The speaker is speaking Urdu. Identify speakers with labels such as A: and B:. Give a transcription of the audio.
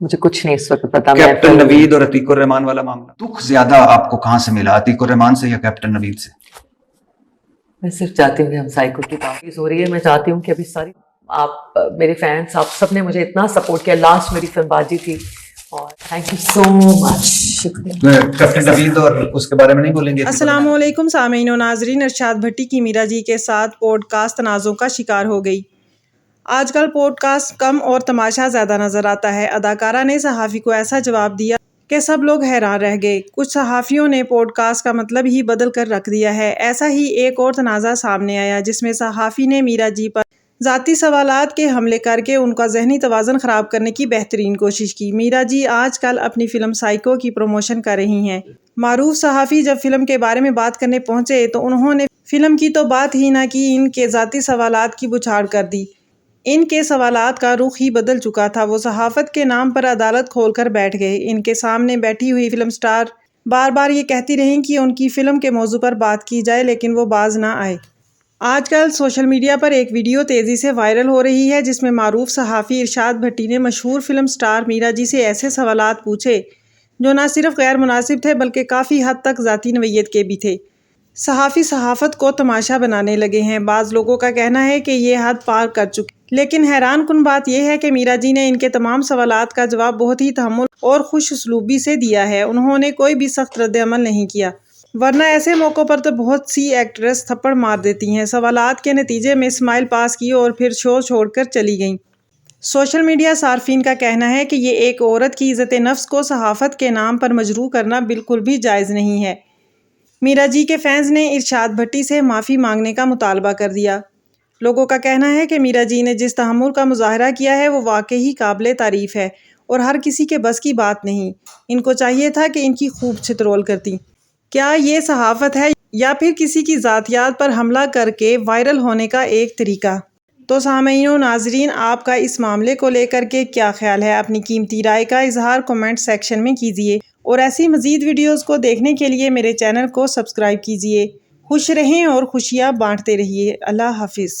A: مجھے کچھ نہیں اس وقت پتا.
B: کیپٹن نوید اور عتیق الرحمان والا معاملہ، دکھ زیادہ آپ کو کہاں سے ملا، عتیق الرحمان سے یا کیپٹن نوید سے؟
A: میں صرف چاہتی ہوں کہ ہم سائیکو کی تعریف ہو رہی ہے. میں چاہتی ہوں کہ ابھی ساری آپ میرے فینس آپ سب نے مجھے اتنا سپورٹ کیا. لاسٹ میری فلم باجی تھی اور تھینک یو سو مچ. شکریہ.
B: کیپٹن نوید اور اس کے بارے میں نہیں بولیں گے؟
C: السلام علیکم سامعین و ناظرین. ارشاد بھٹی کی میرا جی کے ساتھ پوڈ کاسٹ تنازع کا شکار ہو گئی. آج کل پوڈ کاسٹ کم اور تماشا زیادہ نظر آتا ہے. اداکارہ نے صحافی کو ایسا جواب دیا کہ سب لوگ حیران رہ گئے. کچھ صحافیوں نے پوڈ کاسٹ کا مطلب ہی بدل کر رکھ دیا ہے. ایسا ہی ایک اور تنازع سامنے آیا جس میں صحافی نے میرا جی پر ذاتی سوالات کے حملے کر کے ان کا ذہنی توازن خراب کرنے کی بہترین کوشش کی. میرا جی آج کل اپنی فلم سائیکو کی پروموشن کر رہی ہیں. معروف صحافی جب فلم کے بارے میں بات کرنے پہنچے تو انہوں نے فلم کی تو بات ہی نہ کی، ان کے ذاتی سوالات کی بچھاڑ کر دی. ان کے سوالات کا رخ ہی بدل چکا تھا. وہ صحافت کے نام پر عدالت کھول کر بیٹھ گئے. ان کے سامنے بیٹھی ہوئی فلم سٹار بار بار یہ کہتی رہیں کہ ان کی فلم کے موضوع پر بات کی جائے لیکن وہ باز نہ آئے. آج کل سوشل میڈیا پر ایک ویڈیو تیزی سے وائرل ہو رہی ہے جس میں معروف صحافی ارشاد بھٹی نے مشہور فلم سٹار میرا جی سے ایسے سوالات پوچھے جو نہ صرف غیر مناسب تھے بلکہ کافی حد تک ذاتی نوعیت کے بھی تھے. صحافی صحافت کو تماشا بنانے لگے ہیں. بعض لوگوں کا کہنا ہے کہ یہ حد پار کر چکے، لیکن حیران کن بات یہ ہے کہ میرا جی نے ان کے تمام سوالات کا جواب بہت ہی تحمل اور خوش اسلوبی سے دیا ہے. انہوں نے کوئی بھی سخت رد عمل نہیں کیا، ورنہ ایسے موقعوں پر تو بہت سی ایکٹریس تھپڑ مار دیتی ہیں. سوالات کے نتیجے میں اسمائل پاس کی اور پھر شو چھوڑ کر چلی گئیں. سوشل میڈیا صارفین کا کہنا ہے کہ یہ ایک عورت کی عزت نفس کو صحافت کے نام پر مجروح کرنا بالکل بھی جائز نہیں ہے. میرا جی کے فینز نے ارشاد بھٹی سے معافی مانگنے کا مطالبہ کر دیا. لوگوں کا کہنا ہے کہ میرا جی نے جس تحمل کا مظاہرہ کیا ہے وہ واقعی قابل تعریف ہے اور ہر کسی کے بس کی بات نہیں. ان کو چاہیے تھا کہ ان کی خوب چترول کرتی. کیا یہ صحافت ہے یا پھر کسی کی ذاتیات پر حملہ کر کے وائرل ہونے کا ایک طریقہ؟ تو سامعین و ناظرین، آپ کا اس معاملے کو لے کر کے کیا خیال ہے؟ اپنی قیمتی رائے کا اظہار کمنٹ سیکشن میں کیجیے اور ایسی مزید ویڈیوز کو دیکھنے کے لیے میرے چینل کو سبسکرائب کیجیے. خوش رہیں اور خوشیاں بانٹتے رہیے. اللہ حافظ.